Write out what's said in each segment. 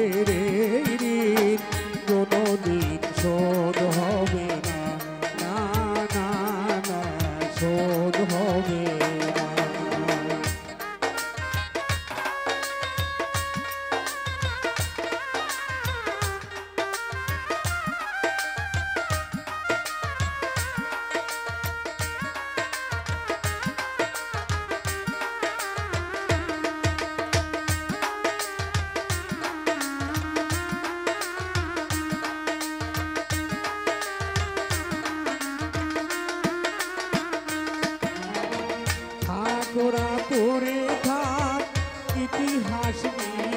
আমাদের এই ঋণ কোনোদিন শোধ হবে না, না না না শোধ হবে না। ঠাকুরা পড়ে থাক ইতিহাস নিয়ে,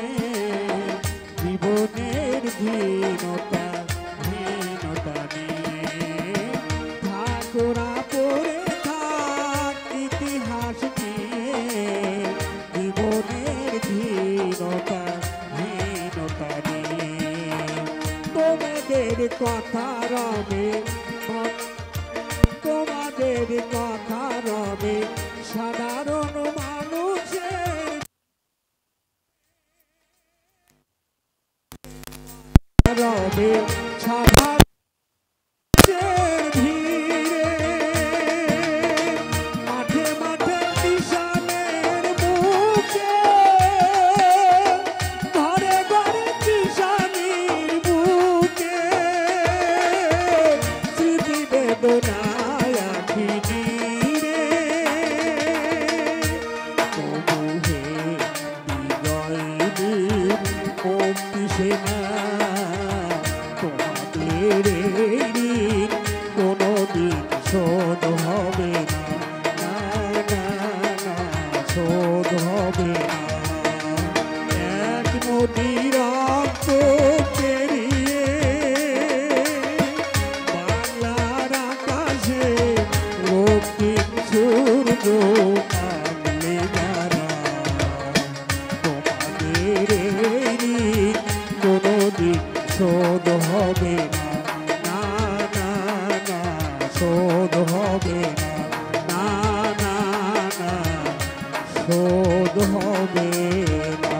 জীবনের হীনতা নিয়ে। ঠাকুরা পড়ে থাক ইতিহাস নিয়ে, জীবনের হীনতা নিয়ে। তোমাদের কথা রবে, তোমাদের কথা রবে সাধারণ মানুষের, রবে সাধারণ ভিড়ে। মাঠে মাঠে কিষানের বুকে, ঘরে ঘরে কিষানির বুকে, স্মৃতি বেদনায় আখিনি রে। তবু হে বিজয় বীর মুক্তি সেনা, তোমাদের ঋণ কোনোদিন শোধ হবে না, না না না শোধ হবে না। এক নদী রক্ত পেরিয়ে বাংলার আকাশে রক্তিম সূর্য আনলে যারা, তোমাদের ঋণ কোনোদিন শোধ হবে না, না না না শোধ হবে না, না না না শোধ হবে না।